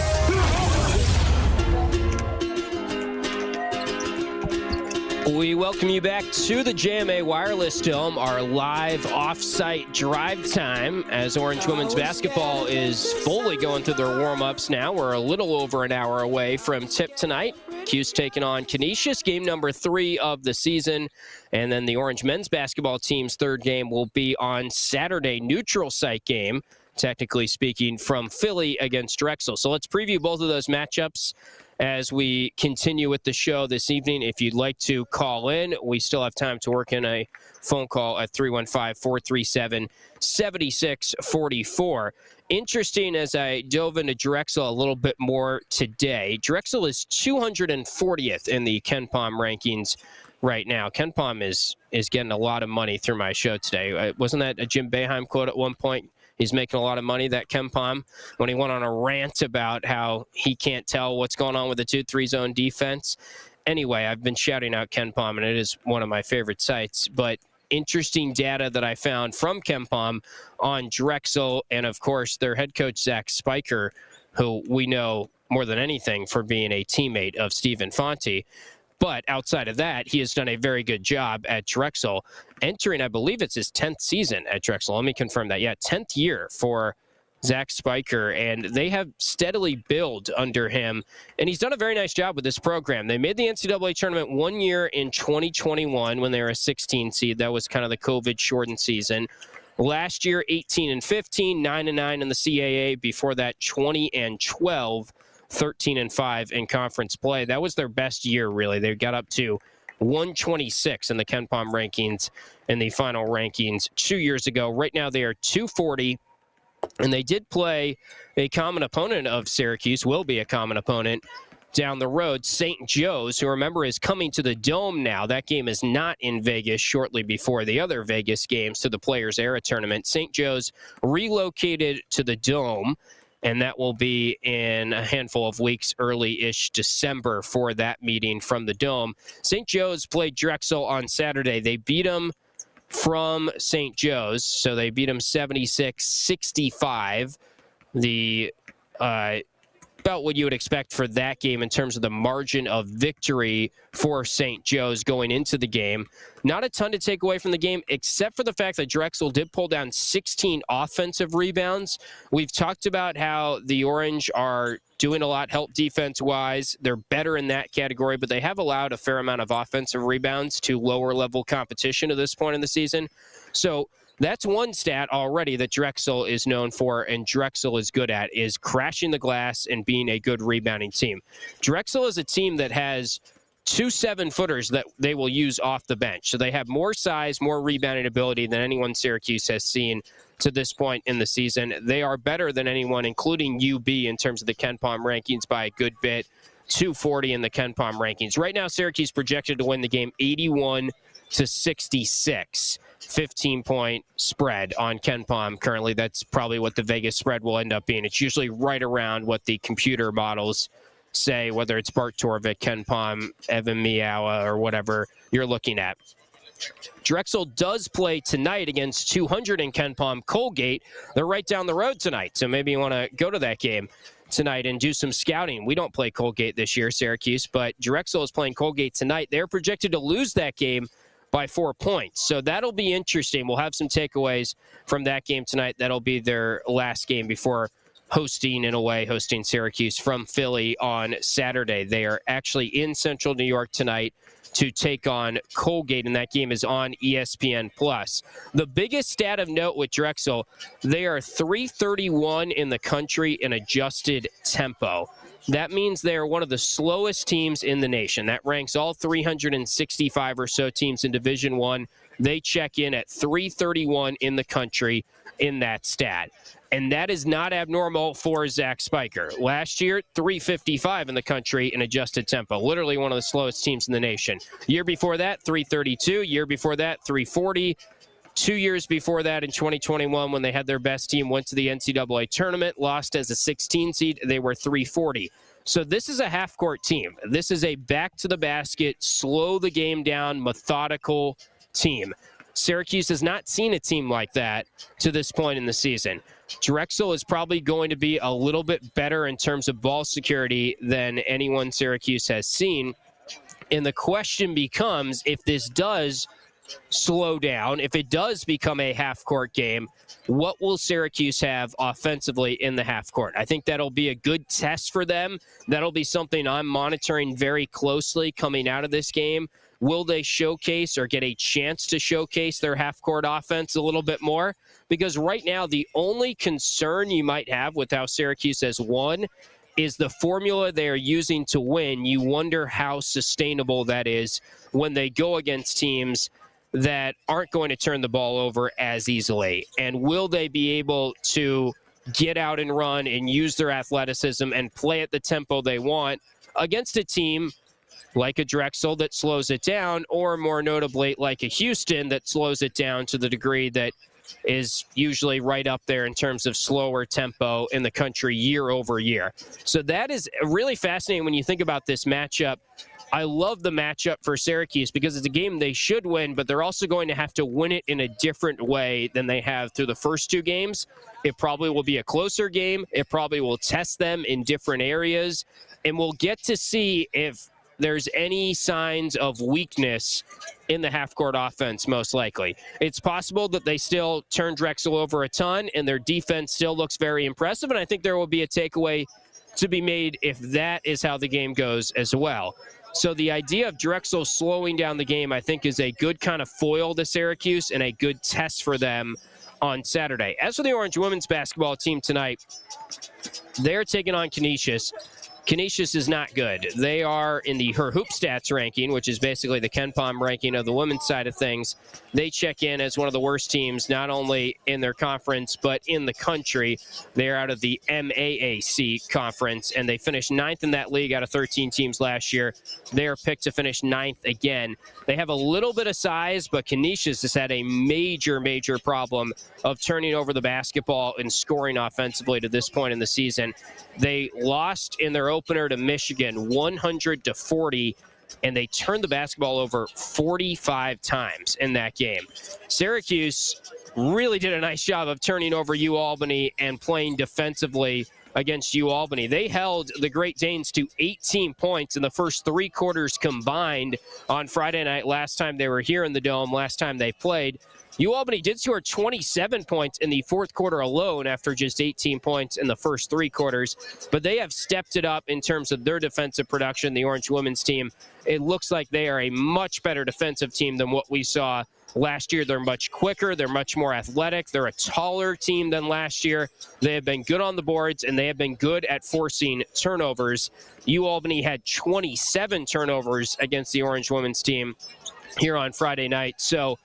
We welcome you back to the JMA Wireless Dome, our live off-site drive time as Orange women's basketball is fully going through their warm-ups now. We're a little over an hour away from tip tonight. Q's taking on Canisius, game number 3 of the season. And then the Orange men's basketball team's third game will be on Saturday, neutral site game, technically speaking, from Philly against Drexel. So let's preview both of those matchups as we continue with the show this evening. If you'd like to call in, we still have time to work in a phone call at 315-437-7644. Interesting, as I dove into Drexel a little bit more today, Drexel is 240th in the KenPom rankings right now. KenPom is getting a lot of money through my show today. Wasn't that a Jim Boeheim quote at one point? He's making a lot of money, that KenPom, when he went on a rant about how he can't tell what's going on with the 2-3 zone defense. Anyway, I've been shouting out KenPom, and it is one of my favorite sites. But interesting data that I found from KenPom on Drexel, and of course their head coach Zach Spiker, who we know more than anything for being a teammate of Stephen Fonte. But outside of that, he has done a very good job at Drexel, entering, I believe it's his 10th season at Drexel. Let me confirm that. Yeah, 10th year for Zach Spiker, and they have steadily built under him, and he's done a very nice job with this program. They made the NCAA tournament one year in 2021 when they were a 16 seed. That was kind of the COVID-shortened season. Last year, 18-15, 9-9 in the CAA. Before that, 20-12, 13-5 in conference play. That was their best year, really. They got up to 126 in the KenPom rankings in the final rankings 2 years ago. Right now, they are 240. And they did play a common opponent of Syracuse, will be a common opponent down the road, St. Joe's, who, remember, is coming to the Dome now. That game is not in Vegas shortly before the other Vegas games to the Players Era Tournament. St. Joe's relocated to the Dome, and that will be in a handful of weeks, early-ish December for that meeting from the Dome. St. Joe's played Drexel on Saturday. They beat them from St. Joe's, so they beat them 76-65. About what you would expect for that game in terms of the margin of victory for St. Joe's going into the game. Not a ton to take away from the game, except for the fact that Drexel did pull down 16 offensive rebounds. We've talked about how the Orange are doing a lot help defense-wise. They're better in that category, but they have allowed a fair amount of offensive rebounds to lower-level competition at this point in the season. So that's one stat already that Drexel is known for, and Drexel is good at, is crashing the glass and being a good rebounding team. Drexel is a team that has 2 7-footers that they will use off the bench. So they have more size, more rebounding ability than anyone Syracuse has seen to this point in the season. They are better than anyone, including UB, in terms of the KenPom rankings by a good bit. 240 in the KenPom rankings. Right now, Syracuse projected to win the game 81-66. 15-point spread on KenPom currently. That's probably what the Vegas spread will end up being. It's usually right around what the computer models say, whether it's Bart Torvik, KenPom, Evan Miawa, or whatever you're looking at. Drexel does play tonight against 200 in KenPom Colgate. They're right down the road tonight, so maybe you want to go to that game tonight and do some scouting. We don't play Colgate this year, Syracuse, but Drexel is playing Colgate tonight. They're projected to lose that game by 4 points. So that'll be interesting. We'll have some takeaways from that game tonight. That'll be their last game before hosting Syracuse from Philly on Saturday. They are actually in Central New York tonight to take on Colgate, and that game is on ESPN+. The biggest stat of note with Drexel, they are 331 in the country in adjusted tempo. That means they are one of the slowest teams in the nation. That ranks all 365 or so teams in Division I. They check in at 331 in the country in that stat. And that is not abnormal for Zach Spiker. Last year, 355 in the country in adjusted tempo. Literally one of the slowest teams in the nation. Year before that, 332. Year before that, 340. 2 years before that, in 2021, when they had their best team, went to the NCAA tournament, lost as a 16 seed, they were 340. So this is a half-court team. This is a back-to-the-basket, slow the game down, methodical team. Syracuse has not seen a team like that to this point in the season. Drexel is probably going to be a little bit better in terms of ball security than anyone Syracuse has seen. And the question becomes, if this does slow down, if it does become a half-court game, what will Syracuse have offensively in the half court? I think that'll be a good test for them. That'll be something I'm monitoring very closely coming out of this game. Will they showcase or get a chance to showcase their half-court offense a little bit more? Because right now, the only concern you might have with how Syracuse has won is the formula they are using to win. You wonder how sustainable that is when they go against teams that aren't going to turn the ball over as easily. And will they be able to get out and run and use their athleticism and play at the tempo they want against a team like a Drexel that slows it down, or more notably like a Houston that slows it down to the degree that is usually right up there in terms of slower tempo in the country year over year. So that is really fascinating when you think about this matchup. I love the matchup for Syracuse because it's a game they should win, but they're also going to have to win it in a different way than they have through the first two games. It probably will be a closer game. It probably will test them in different areas, and we'll get to see if there's any signs of weakness in the half-court offense, most likely. It's possible that they still turn Drexel over a ton, and their defense still looks very impressive, and I think there will be a takeaway to be made if that is how the game goes as well. So the idea of Drexel slowing down the game, I think, is a good kind of foil to Syracuse and a good test for them on Saturday. As for the Orange women's basketball team tonight, they're taking on Canisius. Canisius is not good. They are in the Her Hoop Stats ranking, which is basically the KenPom ranking of the women's side of things. They check in as one of the worst teams, not only in their conference, but in the country. They're out of the MAAC conference, and they finished 9th in that league out of 13 teams last year. They are picked to finish 9th again. They have a little bit of size, but Canisius has had a major, major problem of turning over the basketball and scoring offensively to this point in the season. They lost in their opener to Michigan 100-40, and they turned the basketball over 45 times in that game. Syracuse really did a nice job of turning over UAlbany and playing defensively against UAlbany. They held the Great Danes to 18 points in the first 3 quarters combined on Friday night last time they were here in the Dome, last time they played. UAlbany did score 27 points in the fourth quarter alone after just 18 points in the first 3 quarters, but they have stepped it up in terms of their defensive production, the Orange women's team. It looks like they are a much better defensive team than what we saw last year. They're much quicker. They're much more athletic. They're a taller team than last year. They have been good on the boards, and they have been good at forcing turnovers. UAlbany had 27 turnovers against the Orange women's team here on Friday night. So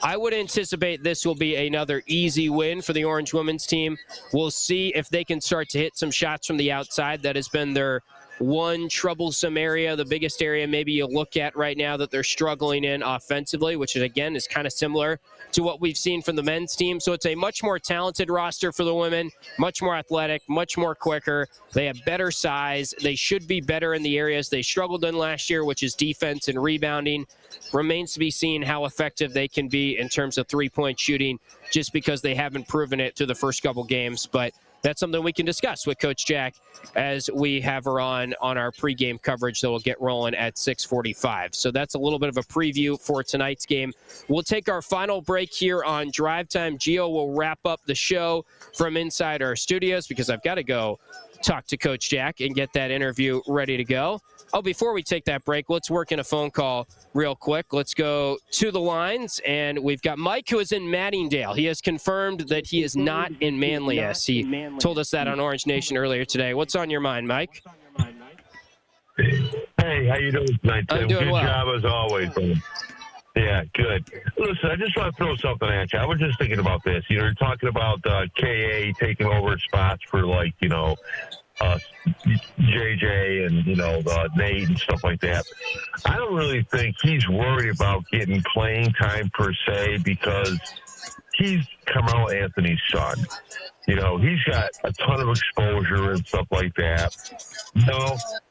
I would anticipate this will be another easy win for the Orange women's team. We'll see if they can start to hit some shots from the outside. That has been their one troublesome area, the biggest area maybe you look at right now that they're struggling in offensively, which again is kind of similar to what we've seen from the men's team. So it's a much more talented roster for the women, much more athletic, much more quicker. They have better size. They should be better in the areas they struggled in last year, which is defense and rebounding. Remains to be seen how effective they can be in terms of three-point shooting, just because they haven't proven it through the first couple games. But that's something we can discuss with Coach Jack as we have her on our pregame coverage that will get rolling at 6:45. So that's a little bit of a preview for tonight's game. We'll take our final break here on Drive Time. Gio will wrap up the show from inside our studios because I've got to go talk to Coach Jack and get that interview ready to go. Oh, before we take that break, let's work in a phone call real quick. Let's go to the lines, and we've got Mike, who is in Maddingdale. He has confirmed that he is not in Manlius. He told us that on Orange Nation earlier today. What's on your mind, Mike? Hey, how you doing tonight, Tim? I'm doing Good well. job as always. Yeah, good. Listen, I just want to throw something at you. I was just thinking about this. You're talking about KA taking over spots for, like, JJ and, Nate and stuff like that. I don't really think he's worried about getting playing time per se, because he's Carmelo Anthony's son. He's got a ton of exposure and stuff like that.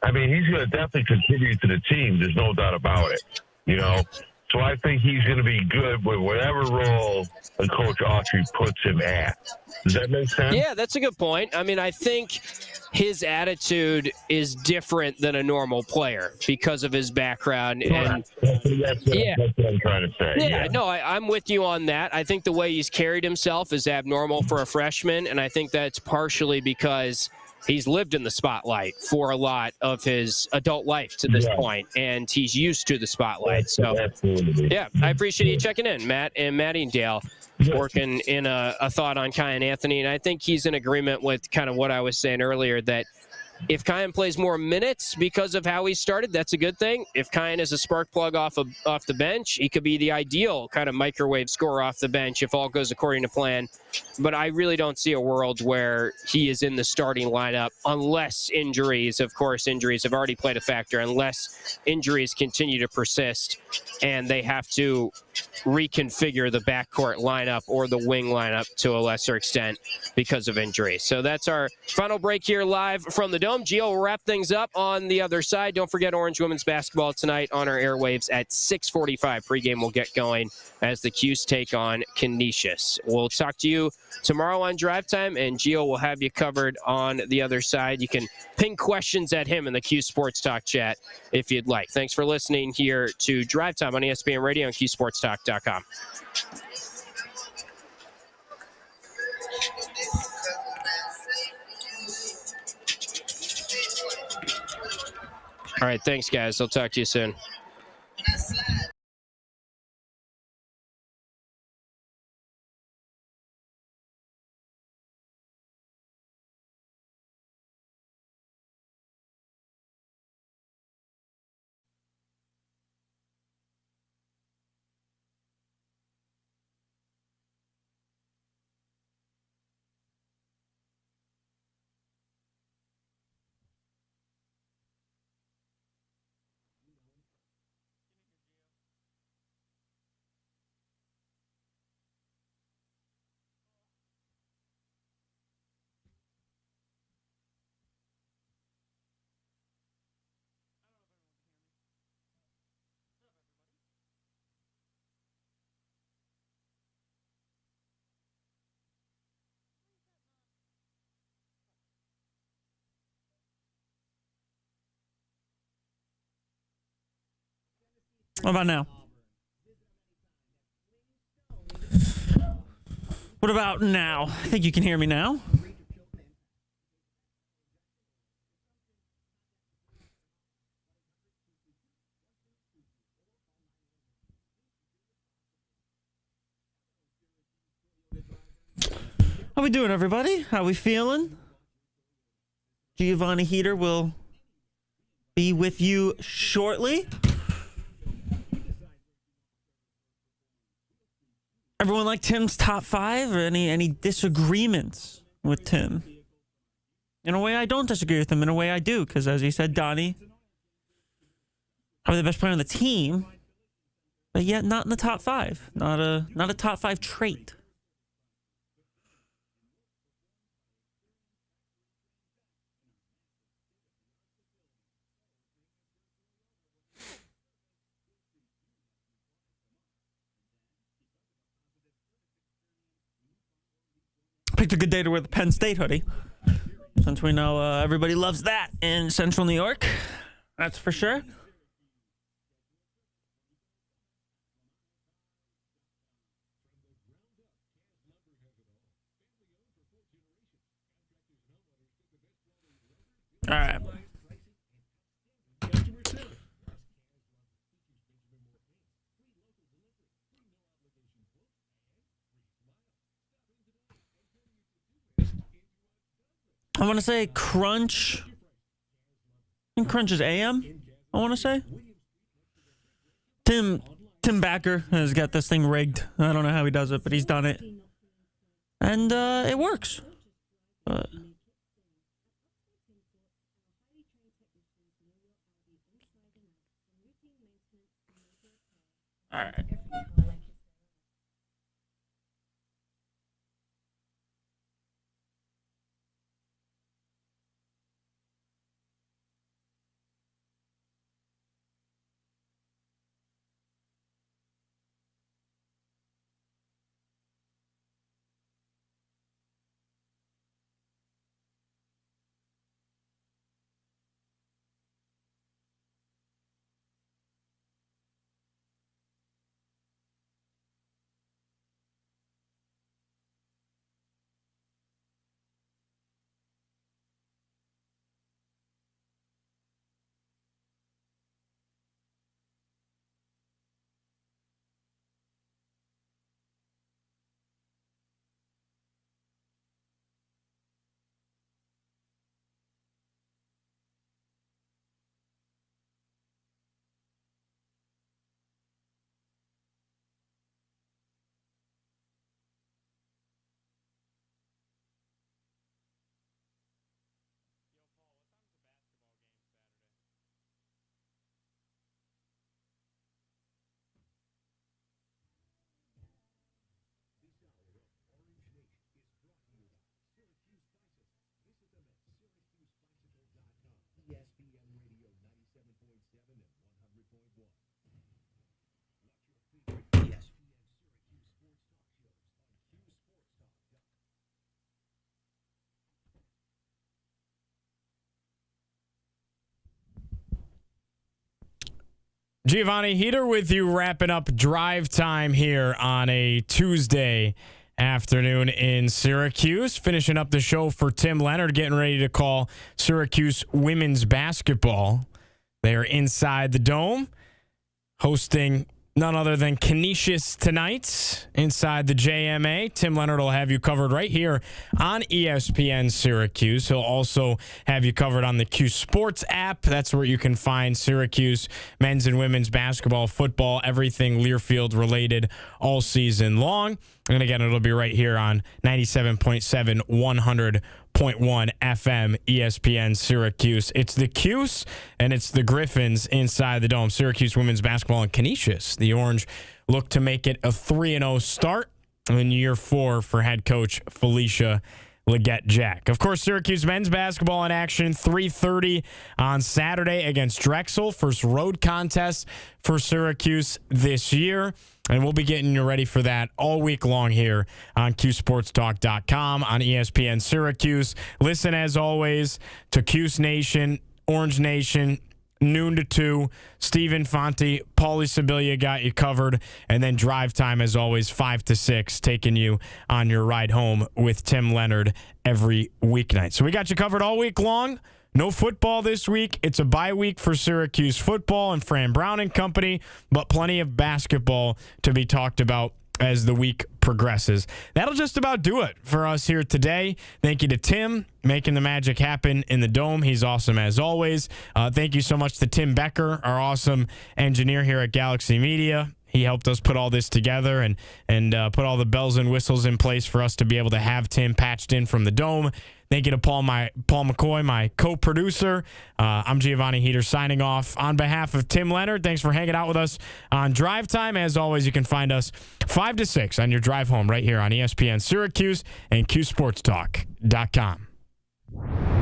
I mean, he's going to definitely contribute to the team. There's no doubt about it. So I think he's going to be good with whatever role Coach Autry puts him at. Does that make sense? Yeah, that's a good point. I mean, I think his attitude is different than a normal player because of his background. And That's what I'm trying to say. yeah, no, I'm with you on that. I think the way he's carried himself is abnormal for a freshman, and I think that's partially because he's lived in the spotlight for a lot of his adult life to this point, and he's used to the spotlight. So, yeah, I appreciate you checking in, Matt and Maddie and Dale, working in a thought on Kyan Anthony. And I think he's in agreement with kind of what I was saying earlier, that if Kyan plays more minutes because of how he started, that's a good thing. If Kyan is a spark plug off the bench, he could be the ideal kind of microwave scorer off the bench if all goes according to plan. But I really don't see a world where he is in the starting lineup unless injuries, of course, injuries have already played a factor, unless injuries continue to persist and they have to reconfigure the backcourt lineup or the wing lineup to a lesser extent because of injuries. So that's our final break here live from the Dome. Gio will wrap things up on the other side. Don't forget Orange women's basketball tonight on our airwaves at 6:45. Pregame will get going as the Cuse take on Canisius. We'll talk to you tomorrow on Drive Time, and Gio will have you covered on the other side. You can ping questions at him in the Cuse Sports Talk chat if you'd like. Thanks for listening here to Drive Time on ESPN Radio and QSportsTalk.com. All right, thanks, guys. I'll talk to you soon. What about now? What about now? I think you can hear me now. How we doing, everybody? How we feeling? Giovanni Heater will be with you shortly. Everyone like Tim's top five, or any disagreements with Tim? In a way, I don't disagree with him. In a way, I do, because as he said, Donnie, probably the best player on the team, but yet not in the top five. Not a top five trait. Picked a good day to wear the Penn State hoodie, since we know everybody loves that in Central New York. That's for sure. All right. I want to say Crunch. I think Crunch is AM, I want to say. Tim Backer has got this thing rigged. I don't know how he does it, but he's done it. And it works. But all right. Giovanni Heater with you, wrapping up drive time here on a Tuesday afternoon in Syracuse. Finishing up the show for Tim Leonard, getting ready to call Syracuse women's basketball. They are inside the Dome, hosting none other than Canisius tonight inside the JMA. Tim Leonard will have you covered right here on ESPN Syracuse. He'll also have you covered on the Q Sports app. That's where you can find Syracuse men's and women's basketball, football, everything Learfield related all season long. And again, it'll be right here on 97.7, 100.1 FM, ESPN Syracuse. It's the Cuse and it's the Griffins inside the Dome. Syracuse women's basketball and Canisius. The Orange look to make it a 3-0 start in year 4 for head coach Felicia Leggett-Jack. Of course, Syracuse men's basketball in action, 3:30 on Saturday against Drexel. First road contest for Syracuse this year. And we'll be getting you ready for that all week long here on QSportsTalk.com, on ESPN Syracuse. Listen, as always, to Cuse Nation, Orange Nation, noon to 2. Stephen Fonte, Paulie Sibilia got you covered. And then drive time, as always, 5 to 6, taking you on your ride home with Tim Leonard every weeknight. So we got you covered all week long. No football this week. It's a bye week for Syracuse football and Fran Brown and company, but plenty of basketball to be talked about as the week progresses. That'll just about do it for us here today. Thank you to Tim, making the magic happen in the Dome. He's awesome as always. Thank you so much to Tim Becker, our awesome engineer here at Galaxy Media. He helped us put all this together and put all the bells and whistles in place for us to be able to have Tim patched in from the Dome. Thank you to Paul McCoy, my co-producer. I'm Giovanni Heater signing off on behalf of Tim Leonard. Thanks for hanging out with us on Drive Time. As always, you can find us 5 to 6 on your drive home right here on ESPN Syracuse and QSportsTalk.com.